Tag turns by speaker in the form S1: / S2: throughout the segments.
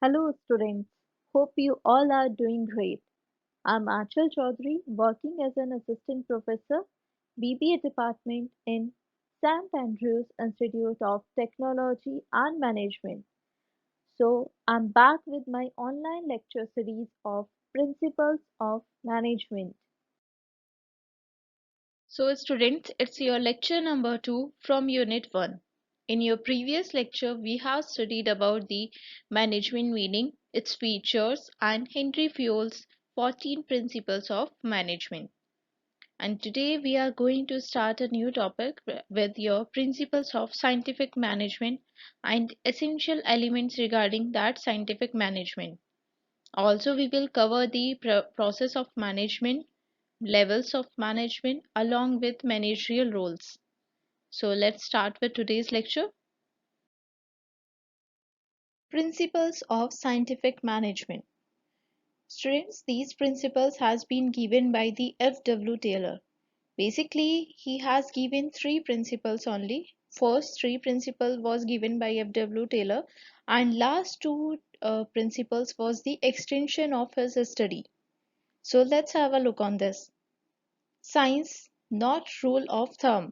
S1: Hello students, hope you all are doing great. I'm Achal Chaudhary, working as an assistant professor, BBA department in St. Andrews Institute of Technology and Management. So I'm back with my online lecture series of Principles of Management.
S2: So, students, it's your lecture number 2 from Unit 1. In your previous lecture, we have studied about the management meaning, its features, and Henry Fayol's 14 principles of management. And today we are going to start a new topic with your principles of scientific management and essential elements regarding that scientific management. Also, we will cover the process of management, levels of management, along with managerial roles. So, let's start with today's lecture. Principles of scientific management. Students, these principles has been given by the F.W. Taylor. Basically, he has given three principles only. First three principles was given by F.W. Taylor, and last two principles was the extension of his study. So let's have a look on this. Science, not rule of thumb.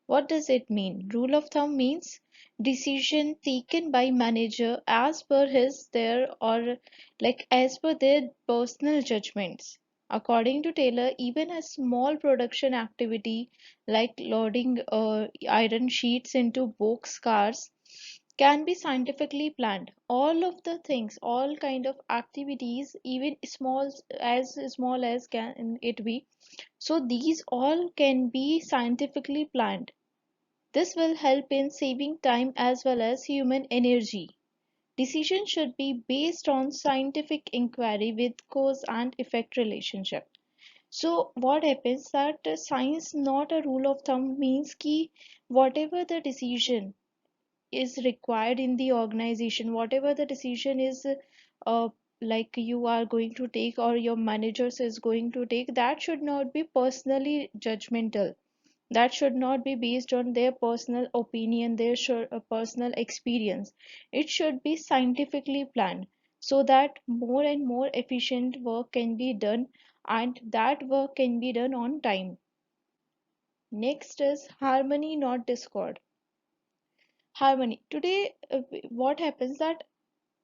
S2: What does it mean? Rule of thumb means decision taken by manager as per his their or like as per their personal judgments. According to Taylor, even a small production activity like loading iron sheets into box cars can be scientifically planned. All of the things, all kind of activities, even small as can it be, so these all can be scientifically planned. This will help in saving time as well as human energy. Decisions should be based on scientific inquiry with cause and effect relationship. So what happens that science not a rule of thumb means ki whatever the decision is required in the organization, whatever the decision is uh, like you are going to take or your managers is going to take, that should not be personally judgmental, that should not be based on their personal opinion, their personal experience. It should be scientifically planned so that more and more efficient work can be done and that work can be done on time. Next is harmony, not discord. Harmony. Today, what happens that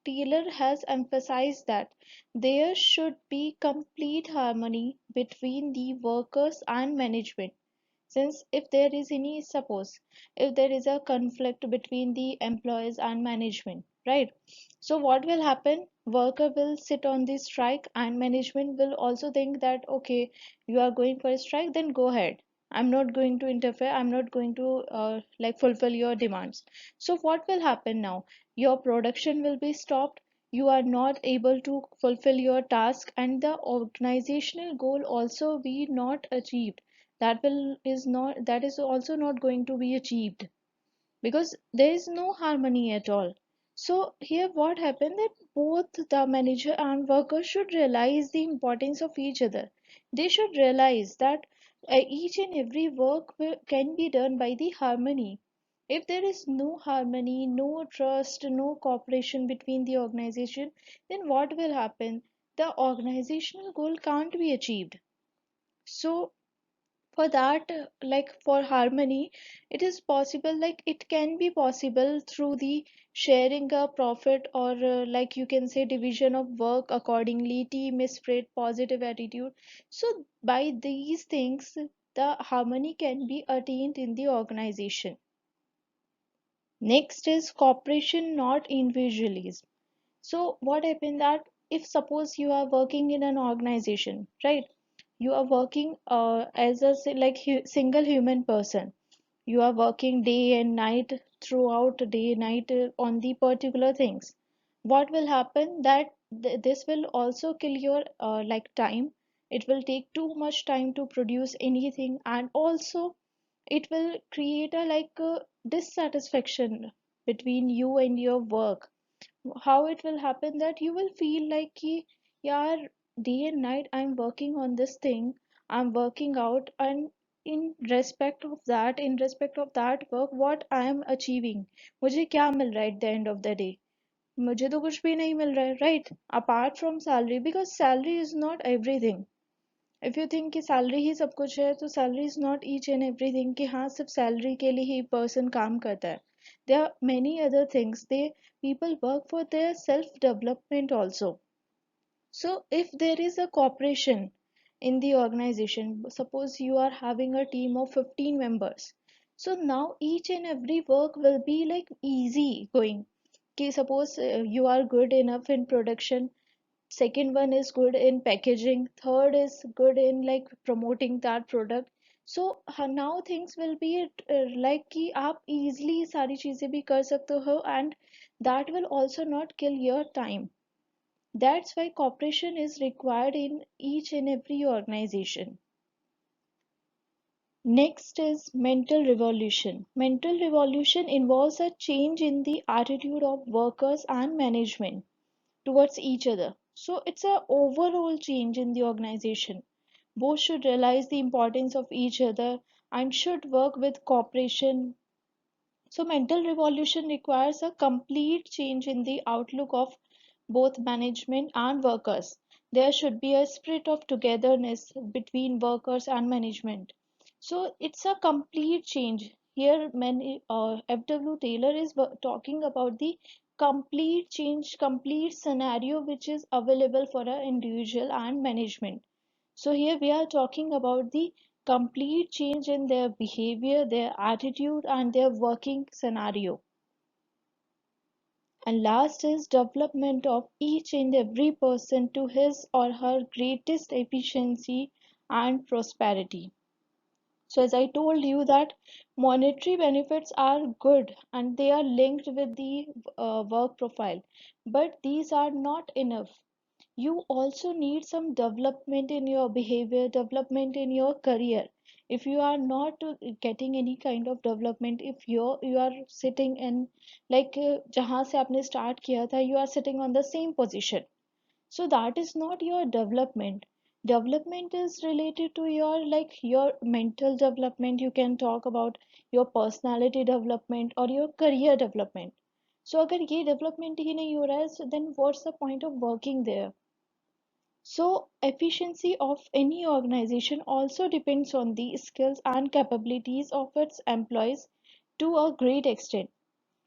S2: Taylor has emphasized that there should be complete harmony between the workers and management. Since if there is any, suppose if there is a conflict between the employees and management, right? So what will happen? Worker will sit on the strike and management will also think that okay, you are going for a strike, then go ahead. I'm not going to interfere. I'm not going to like fulfill your demands. So what will happen now? Your production will be stopped. You are not able to fulfill your task and the organizational goal also be not achieved. That is also not going to be achieved because there is no harmony at all. So here what happened that both the manager and worker should realize the importance of each other. They should realize that each and every can be done by the harmony. If there is no harmony, no trust, no cooperation between the organization, then what will happen? The organizational goal can't be achieved. So for that like for harmony, it is possible, like it can be possible through the sharing a profit or like you can say division of work accordingly, team spirit, positive attitude. So by these things the harmony can be attained in the organization. Next is cooperation, not individualism. So what happened that if suppose you are working in an organization, right? You are working as a single human person. You are working day and night throughout day and night on the particular things. What will happen that this will also kill your like time. It will take too much time to produce anything, and also it will create a dissatisfaction between you and your work. How it will happen that you will feel like ki, yaar, day and night I'm working on this thing, I'm working out, and in respect of that work what I am achieving, मुझे क्या मिल रहा है at the end of the day? मुझे तो कुछ भी नहीं मिल रहा है, right, apart from salary, because salary is not everything. If you think कि सैलरी ही सब कुछ है, तो salary is not each and everything कि हाँ सिर्फ सैलरी के लिए ही पर्सन काम करता है. There are many other things, they people work for their self development also. So if there is a cooperation in the organization, suppose you are having a team of 15 members. So now each and every work will be like easy going. Okay, suppose you are good enough in production, second one is good in packaging, third is good in like promoting that product. So now things will be like कि आप easily सारी चीजें भी कर सकते हो, and that will also not kill your time. That's why cooperation is required in each and every organization. Next is mental revolution. Mental revolution involves a change in the attitude of workers and management towards each other. So it's a overall change in the organization. Both should realize the importance of each other and should work with cooperation. So mental revolution requires a complete change in the outlook of both management and workers. There should be a spirit of togetherness between workers and management. So it's a complete change. Here, FW Taylor is talking about the complete change, complete scenario which is available for an individual and management. So here we are talking about the complete change in their behavior, their attitude, and their working scenario. And last is development of each and every person to his or her greatest efficiency and prosperity. So as I told you that monetary benefits are good and they are linked with the work profile, but these are not enough. You also need some development in your behavior, development in your career. If you are not getting any kind of development, if you are sitting in like जहाँ से आपने start किया था, you are sitting on the same position, so that is not your development. Development is related to your like your mental development. You can talk about your personality development or your career development. So अगर ये development ही नहीं हो रहा है, so then what's the point of working there? So, efficiency of any organization also depends on the skills and capabilities of its employees to a great extent.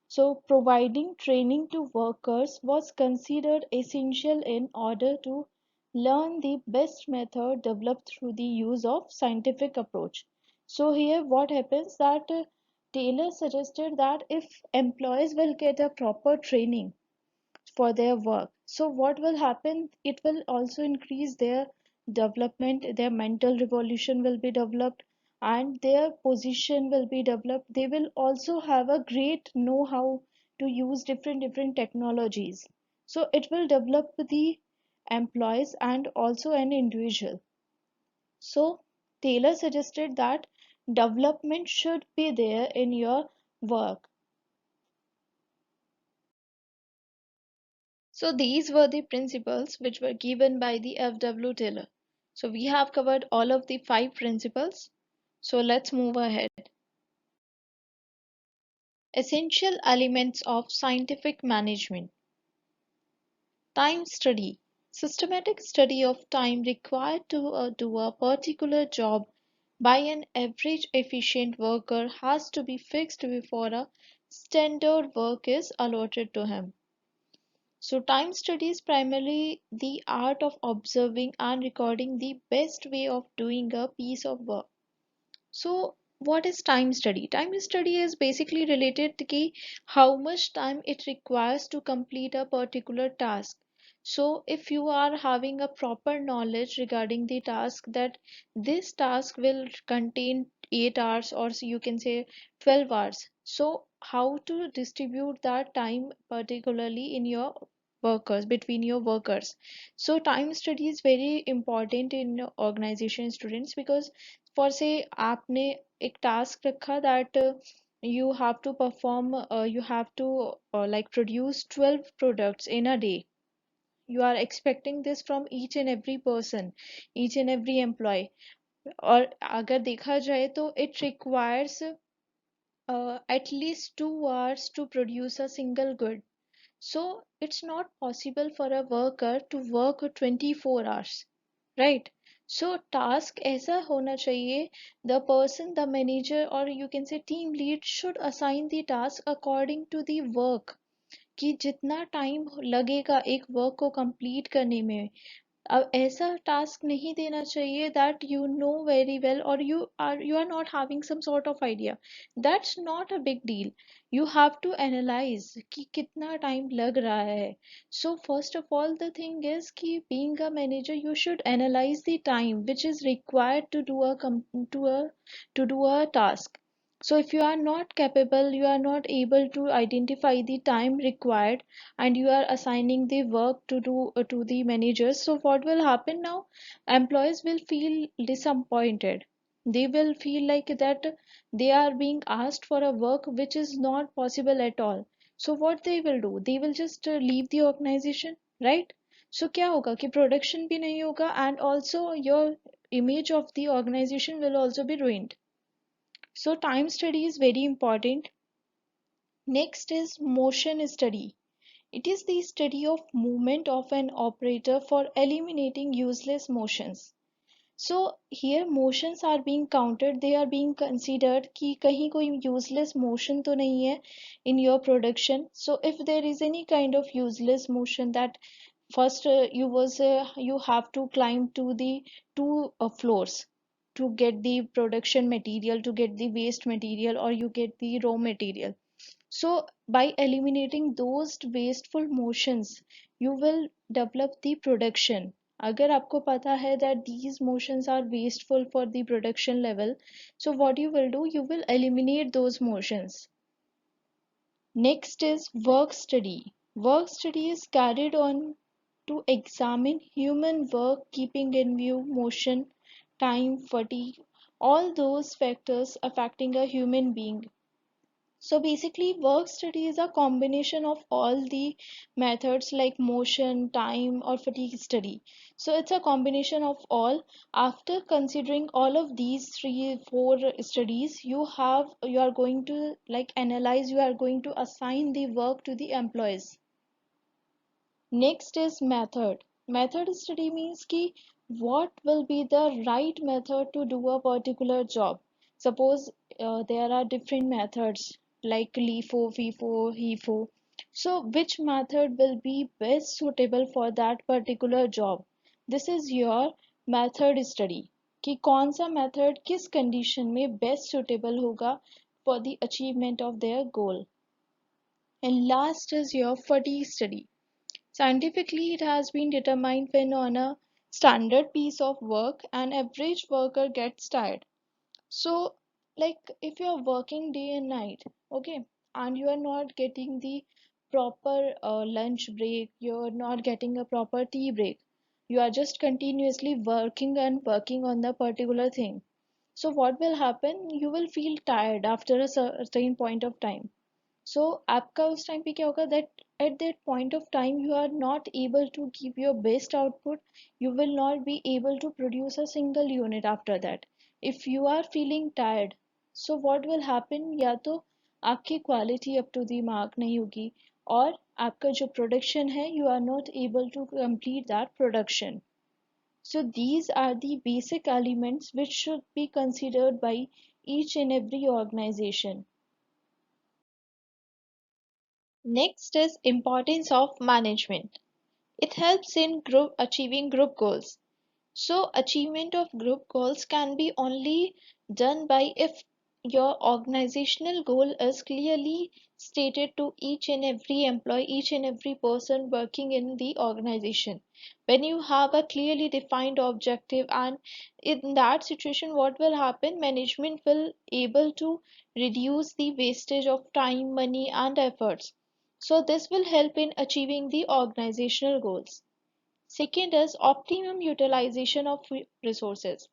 S2: So, providing training to workers was considered essential in order to learn the best method developed through the use of scientific approach. So, here what happens that Taylor suggested that if employees will get a proper training for their work. So what will happen? It will also increase their development, their mental revolution will be developed, and their position will be developed. They will also have a great know-how to use different technologies. So it will develop the employees and also an individual. So Taylor suggested that development should be there in your work. So these were the principles which were given by the F.W. Taylor. So we have covered all of the five principles. So let's move ahead. Essential elements of scientific management. Time study. Systematic study of time required to do a particular job by an average efficient worker has to be fixed before a standard work is allotted to him. So, time study is primarily the art of observing and recording the best way of doing a piece of work. So, what is time study? Time study is basically related to how much time it requires to complete a particular task. So, if you are having a proper knowledge regarding the task that this task will contain 8 hours or so you can say 12 hours. So, how to distribute that time particularly in your workers between your workers. So, time study is very important in organization students because for say आपने एक task रखा that you have to perform you have to like produce 12 products in a day. You are expecting this from each and every person, each and every employee. और अगर देखा जाए तो it requires at least 2 hours to produce a single good. So it's not possible for a worker to work 24 hours, right? So task ऐसा होना चाहिए, the person, the manager or you can say team lead should assign the task according to the work, कि जितना time लगेगा एक work को complete करने में। अब ऐसा टास्क नहीं देना चाहिए that you know very well और you are not having some sort of idea, that's not a big deal. You have to analyse कि कितना टाइम लग रहा है। So first of all the thing is कि being a manager you should analyse the time which is required to do a task. So if you are not capable, you are not able to identify the time required and you are assigning the work to do to the managers, so what will happen now? Employees will feel disappointed. They will feel like that they are being asked for a work which is not possible at all. So what they will do? They will just leave the organization, right? So क्या होगा कि production भी नहीं होगा and also your image of the organization will also be ruined. So time study is very important. Next is motion study. It is the study of movement of an operator for eliminating useless motions. So here motions are being counted, they are being considered कि कहीं कोई useless motion तो नहीं है in your production. So if there is any kind of useless motion, that first you have to climb to the two floors to get the production material, to get the waste material or you get the raw material. So by eliminating those wasteful motions, you will develop the production. अगर आपको पता है that these motions are wasteful for the production level, so what you will do, you will eliminate those motions. Next is work study. Work study is carried on to examine human work, keeping in view motion, time, fatigue, all those factors affecting a human being. So basically, work study is a combination of all the methods like motion, time, or fatigue study. So it's a combination of all. After considering all of these three, four studies, you are going to like analyze, you are going to assign the work to the employees. Next is method. Method study means ki what will be the right method to do a particular job. Suppose there are different methods like LIFO, FIFO, HIFO. So which method will be best suitable for that particular job? This is your method study. कि कौन सा method किस condition में best suitable होगा for the achievement of their goal. And last is your fatigue study. Scientifically, it has been determined when on a standard piece of work, an average worker gets tired. So, like if you are working day and night, okay, and you are not getting the proper lunch break, you're not getting a proper tea break, you are just continuously working and working on the particular thing. So, what will happen? You will feel tired after a certain point of time. सो आपका उस time पे क्या होगा that at that point of time you are not able to give your best output, you will not be able to produce a single unit after that if you are feeling tired. So what will happen, या तो आपकी quality up to the mark नहीं होगी और आपका जो production है you are not able to complete that production. So these are the basic elements which should be considered by each and every organization. Next is importance of management. It helps in group achieving group goals. So achievement of group goals can be only done by if your organizational goal is clearly stated to each and every employee, each and every person working in the organization. When you have a clearly defined objective, and in that situation what will happen, management will able to reduce the wastage of time, money and efforts. So this will help in achieving the organizational goals. Second is optimum utilization of resources.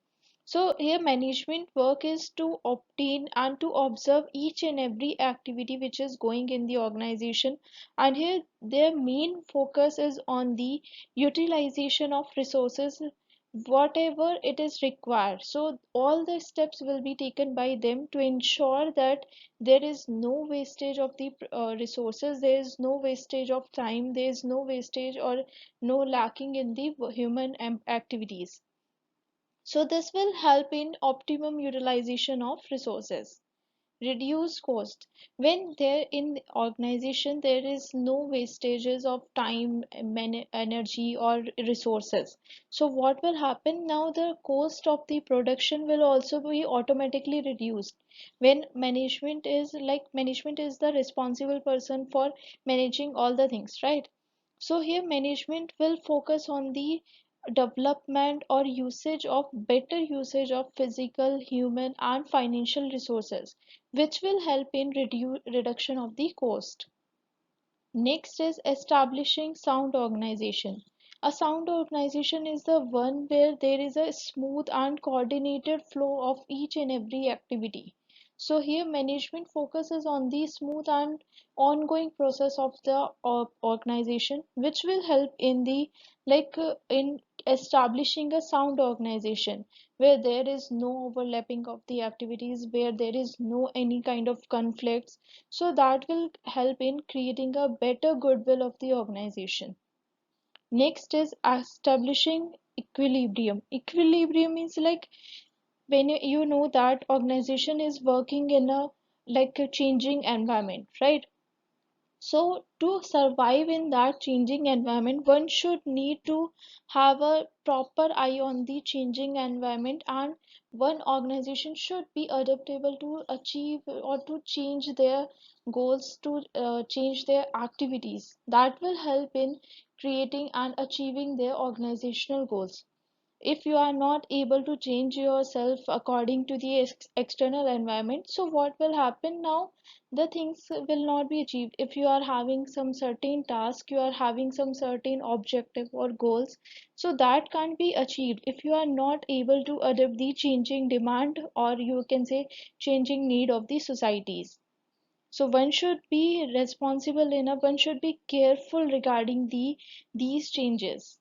S2: So here management work is to obtain and to observe each and every activity which is going in the organization, and here their main focus is on the utilization of resources whatever it is required. So all the steps will be taken by them to ensure that there is no wastage of the resources, there is no wastage of time, there is no wastage or no lacking in the human activities. So this will help in optimum utilization of resources, reduce cost. When there in the organization there is no wastages of time, energy or resources, so what will happen now, the cost of the production will also be automatically reduced. When management is the responsible person for managing all the things, right? So here management will focus on the development or usage of better usage of physical, human and financial resources, which will help in reduction of the cost. Next is establishing sound organization. A sound organization is the one where there is a smooth and coordinated flow of each and every activity. So here management focuses on the smooth and ongoing process of the organization, which will help in the in establishing a sound organization where there is no overlapping of the activities, where there is no any kind of conflicts, so that will help in creating a better goodwill of the organization. Next is establishing equilibrium. Equilibrium means like when you know that organization is working in a a changing environment, right? So to survive in that changing environment, one should need to have a proper eye on the changing environment, and one organization should be adaptable to achieve or to change their goals, to change their activities. That will help in creating and achieving their organizational goals. If you are not able to change yourself according to the external environment, so what will happen now, the things will not be achieved. If you are having some certain task, you are having some certain objective or goals, so that can't be achieved if you are not able to adapt the changing demand, or you can say changing need of the societies. So one should be responsible enough, one should be careful regarding these changes.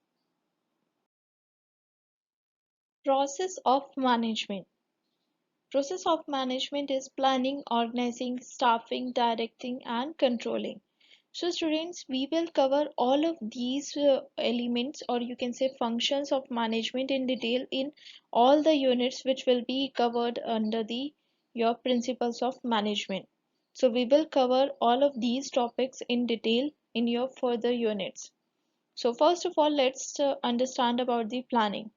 S2: Process of management. Process of management is planning, organizing, staffing, directing, and controlling. So, students, we will cover all of these elements, or you can say functions of management in detail in all the units which will be covered under the your principles of management. So, we will cover all of these topics in detail in your further units. So, first of all, let's understand about the planning.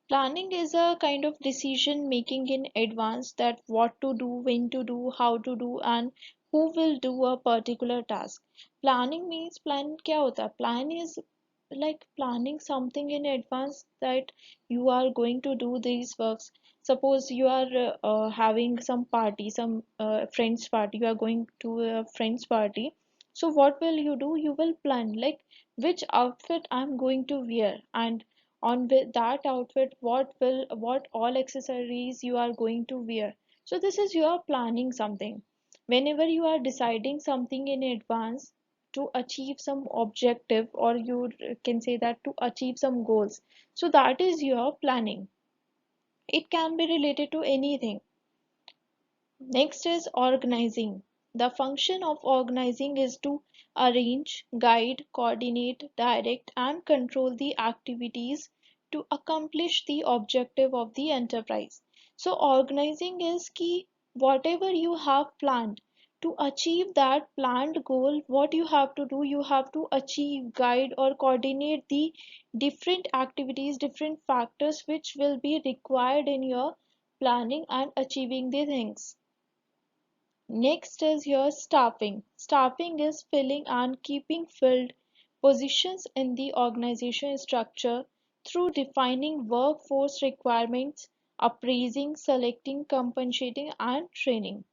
S2: Planning is a kind of decision making in advance, that what to do, when to do, how to do, and who will do a particular task. Planning means plan क्या होता है? Plan is like planning something in advance, that you are going to do these works. Suppose you are having some party, some friends party, you are going to a friends party. So what will you do? You will plan like which outfit I'm going to wear, and on that outfit what all accessories you are going to wear. So this is you are planning something. Whenever you are deciding something in advance to achieve some objective, or you can say that to achieve some goals, so that is your planning. It can be related to anything. Next is organizing. The function of organizing is to arrange, guide, coordinate, direct, and control the activities to accomplish the objective of the enterprise. So, organizing is key. Whatever you have planned, to achieve that planned goal, what you have to do, you have to achieve, guide, or coordinate the different activities, different factors which will be required in your planning and achieving the things. Next is your staffing. Staffing is filling and keeping filled positions in the organization structure through defining workforce requirements, appraising, selecting, compensating, and training.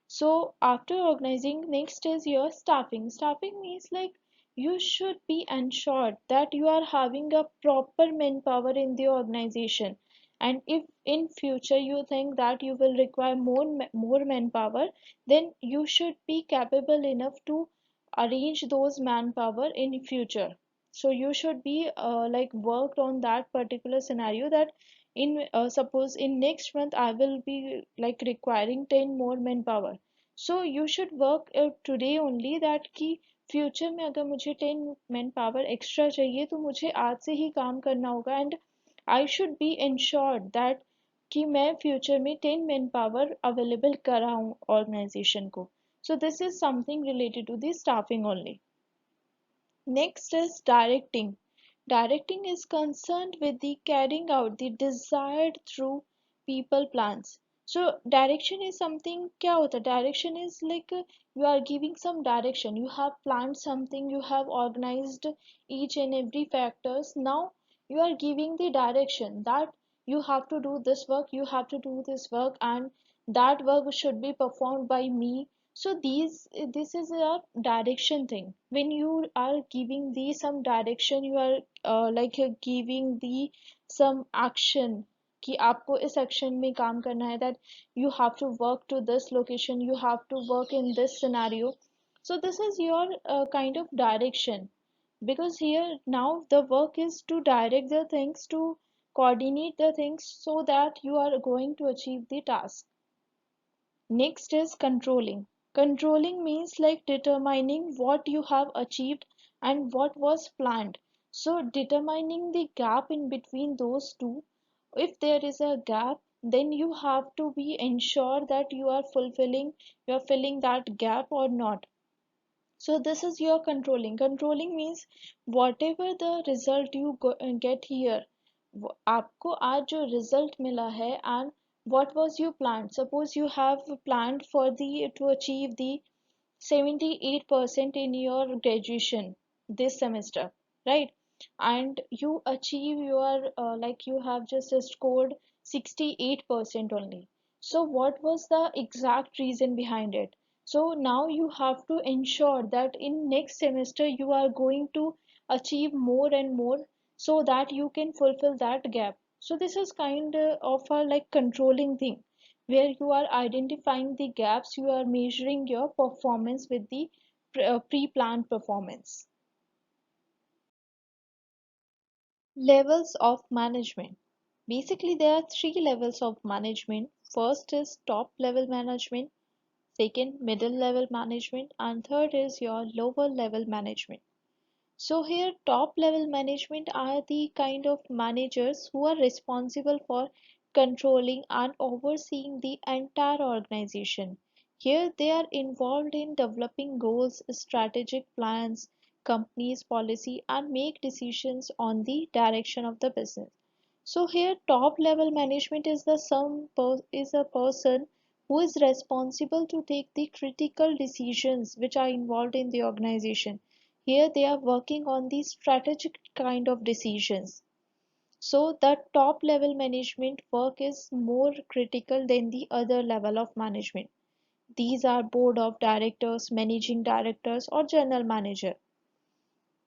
S2: So after organizing, next is your staffing. Staffing means like you should be ensured that you are having a proper manpower in the organization. And if in future you think that you will require more manpower, then you should be capable enough to arrange those manpower in future. So you should be like worked on that particular scenario, that in suppose in next month I will be like requiring 10 more manpower. So you should work today only that कि future में अगर मुझे 10 man power extra चाहिए तो मुझे आज से ही काम करना होगा, and I should be insured that कि मैं फ्यूचर में 10 मैन पावर अवेलेबल कराऊं ऑर्गेनाइजेशन को. So this is something related to the staffing only. Next is directing. Directing is concerned with the carrying out the desired through people plans. So direction is something, क्या होता है? Direction is like you are giving some direction. You have planned something, you have organized each and every factors. Now you are giving the direction that you have to do this work, you have to do this work, and that work should be performed by me. So this is a direction thing. When you are giving the some direction, you are giving the some action कि आपको इस action में काम करना है, that you have to work to this location, you have to work in this scenario. So this is your kind of direction, because here now the work is to direct the things, to coordinate the things so that you are going to achieve the task. Next is controlling. Controlling means like determining what you have achieved and what was planned. So determining the gap in between those two. If there is a gap, then you have to be ensure that you are filling that gap or not. So this is your controlling. Controlling means whatever the result you get here, आपको आज जो result मिला है, and what was your plan? Suppose you have planned for the to achieve the 78% in your graduation this semester, right? And you achieve your you have just scored 68% only. So what was the exact reason behind it? So now you have to ensure that in next semester you are going to achieve more and more, so that you can fulfill that gap. So this is kind of a like controlling thing, where you are identifying the gaps, you are measuring your performance with the pre-planned performance. Levels of management. Basically, there are three levels of management. First is top level management, second, middle level management, and third is your lower level management. So here top level management are the kind of managers who are responsible for controlling and overseeing the entire organization. Here they are involved in developing goals, strategic plans, company's policy, and make decisions on the direction of the business. So here top level management is is a person who is responsible to take the critical decisions which are involved in the organization. Here they are working on the strategic kind of decisions. So the top level management work is more critical than the other level of management. These are board of directors, managing directors, or general manager.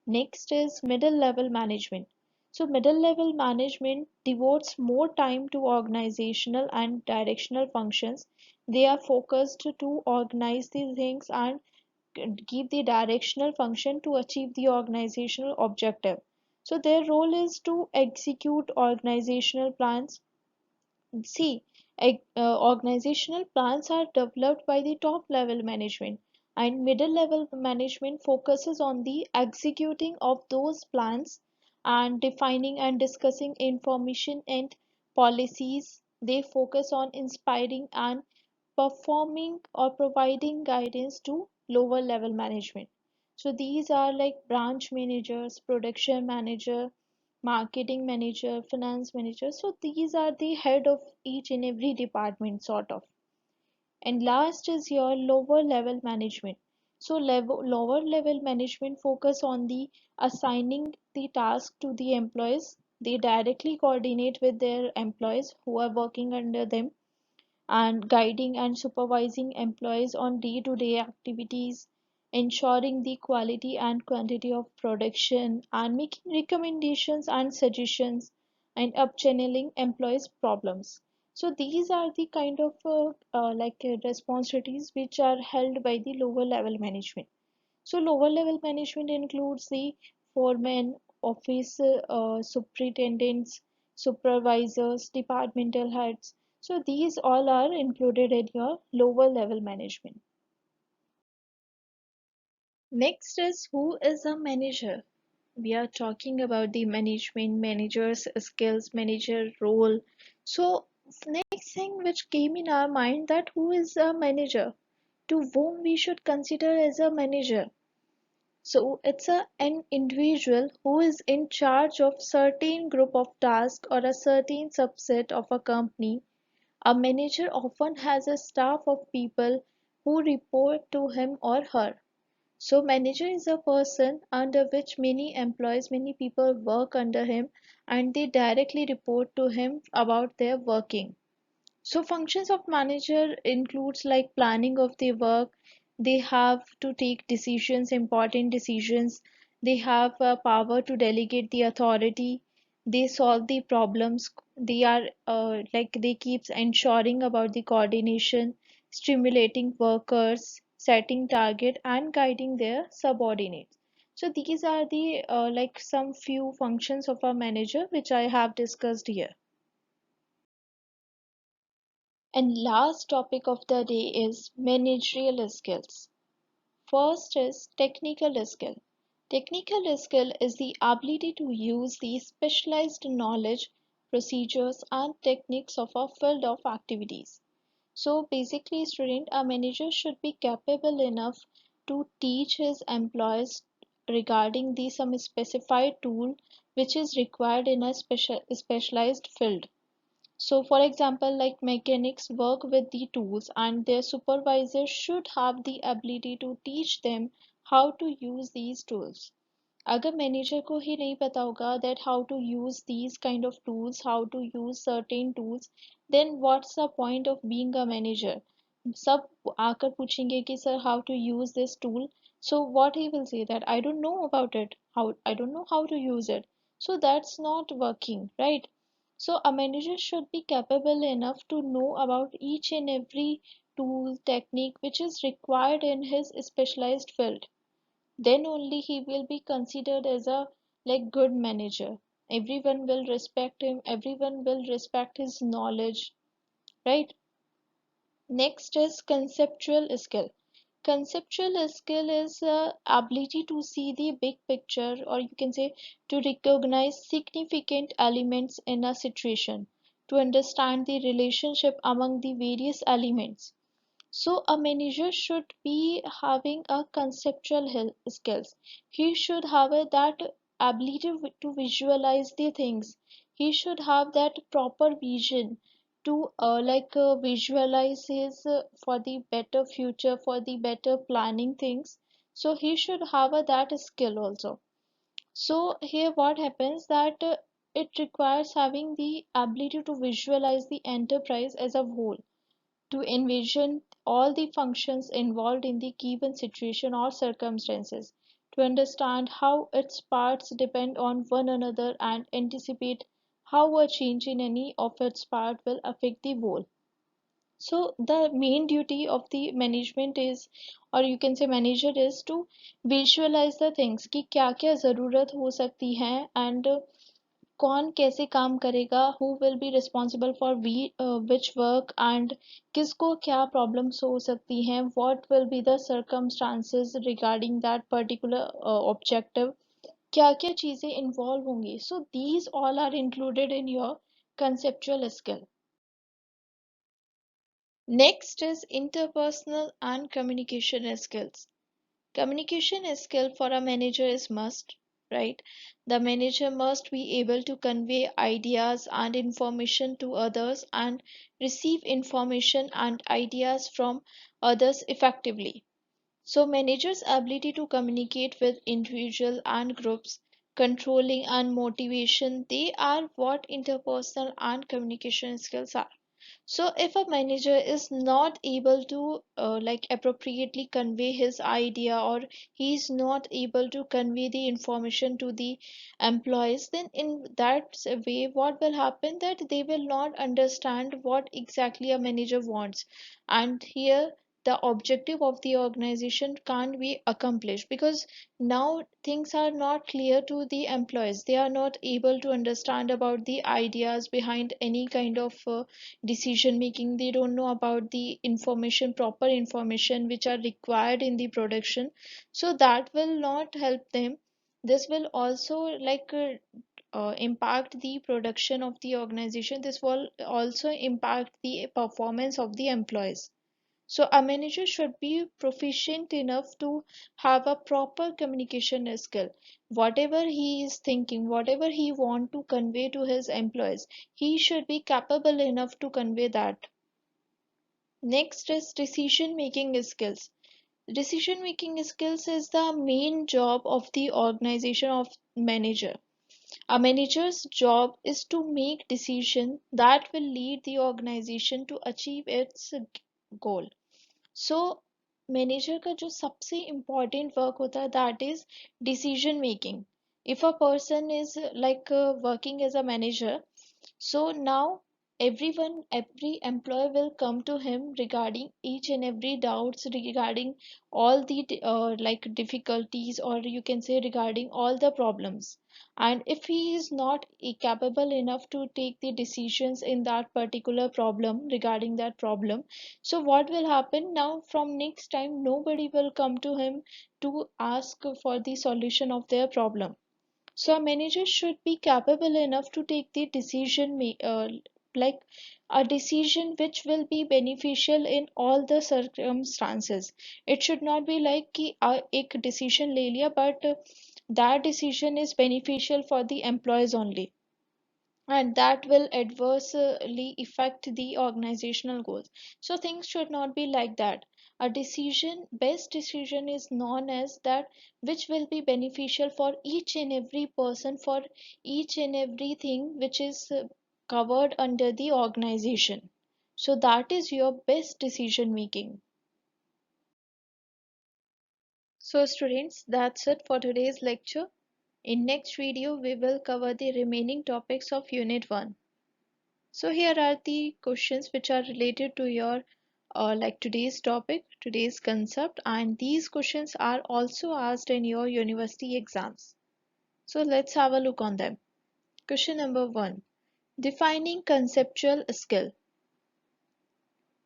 S2: Next is middle level management. So middle level management devotes more time to organizational and directional functions. They are focused to organize these things and give the directional function to achieve the organizational objective. So their role is to execute organizational plans. See, organizational plans are developed by the top level management, and middle level management focuses on the executing of those plans and defining and discussing information and policies. They focus on inspiring and performing or providing guidance to lower level management. So these are like branch managers, production manager, marketing manager, finance manager. So these are the head of each and every department sort of. And last is your lower level management. So lower level management focus on the assigning the task to the employees. They directly coordinate with their employees who are working under them, and guiding and supervising employees on day-to-day activities, ensuring the quality and quantity of production, and making recommendations and suggestions, and up-channeling employees' problems. So these are the kind of responsibilities which are held by the lower level management. So lower level management includes the foremen, office superintendents, supervisors, departmental heads. So these all are included in your lower level management. Next is who is a manager? We are talking about the management, managers, skills, manager role. So next thing which came in our mind that who is a manager? To whom we should consider as a manager? So it's an individual who is in charge of certain group of tasks or a certain subset of a company. A manager often has a staff of people who report to him or her. So manager is a person under which many employees, many people work under him and they directly report to him about their working. So functions of manager includes like planning of the work. They have to take decisions, important decisions. They have power to delegate the authority. They solve the problems. They are like they keeps ensuring about the coordination, stimulating workers, setting target and guiding their subordinates. So these are the like some few functions of a manager which I have discussed here. And last topic of the day is managerial skills. First is technical skill. Technical skill is the ability to use the specialized knowledge, procedures and techniques of a field of activities. So basically student, a manager should be capable enough to teach his employees regarding the some specified tool which is required in a specialized field. So, for example, like mechanics work with the tools and their supervisor should have the ability to teach them how to use these tools. अगर manager को ही नहीं पता होगा that how to use these kind of tools, how to use certain tools, then what's the point of being a manager? सब आकर पूछेंगे कि sir how to use this tool. So what he will say that I don't know about it, how I don't know how to use it. So that's not working, right? So a manager should be capable enough to know about each and every tool technique which is required in his specialized field. Then only he will be considered as a like good manager. Everyone will respect him, everyone will respect his knowledge, right? Next is conceptual skill. Conceptual skill is ability to see the big picture, or you can say to recognize significant elements in a situation, to understand the relationship among the various elements. So a manager should be having a conceptual skills. He should have that ability to visualize the things. He should have that proper vision to visualize his for the better future, for the better planning things. So he should have that skill also. So here what happens that it requires having the ability to visualize the enterprise as a whole, to envision all the functions involved in the given situation or circumstances, to understand how its parts depend on one another and anticipate how a change in any of its part will affect the whole. So the main duty of the management is, or you can say manager is to visualize the things कि क्या क्या ज़रूरत हो सकती है and कौन कैसे काम करेगा, who will be responsible for which work and किसको क्या problems हो सकती हैं, what will be the circumstances regarding that particular objective, क्या क्या चीजें involve होंगी. So these all are included in your conceptual skill. Next is interpersonal and communication skills. Communication skill for a manager is must, right? The manager must be able to convey ideas and information to others and receive information and ideas from others effectively. So managers' ability to communicate with individuals and groups, controlling and motivation, they are what interpersonal and communication skills are. So if a manager is not able to appropriately convey his idea, or he is not able to convey the information to the employees, then in that way what will happen that they will not understand what exactly a manager wants. And here the objective of the organization can't be accomplished, because now things are not clear to the employees. They are not able to understand about the ideas behind any kind of decision making. They don't know about the information, proper information which are required in the production. So that will not help them. This will also impact the production of the organization. This will also impact the performance of the employees. So a manager should be proficient enough to have a proper communication skill. Whatever he is thinking, whatever he want to convey to his employees, he should be capable enough to convey that. Next is decision making skills. Decision making skills is the main job of the organization of manager. A manager's job is to make decisions that will lead the organization to achieve its goal. So manager का जो सबसे important work होता है that is decision making. If a person is like working as a manager, so now every employee will come to him regarding each and every doubts, regarding all the difficulties, or you can say regarding all the problems. And if he is not capable enough to take the decisions in that particular problem, regarding that problem, so what will happen now? From next time, nobody will come to him to ask for the solution of their problem. So a manager should be capable enough to take the like a decision which will be beneficial in all the circumstances. It should not be like कि एक decision ले लिया, but that decision is beneficial for the employees only, and that will adversely affect the organizational goals. So things should not be like that. A decision, best decision is known as that which will be beneficial for each and every person, for each and everything which is covered under the organization. So that is your best decision making. So students, that's it for today's lecture. In next video we will cover the remaining topics of unit 1. So here are the questions which are related to your today's topic, today's concept, and these questions are also asked in your university exams. So let's have a look on them. Question number 1. Defining conceptual skill.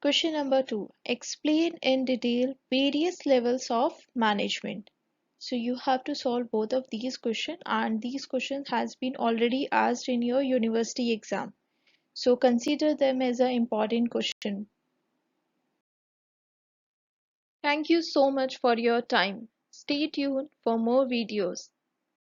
S2: Question number 2. Explain in detail various levels of management. So you have to solve both of these questions, and these questions has been already asked in your university exam. So consider them as an important question. Thank you so much for your time. Stay tuned for more videos.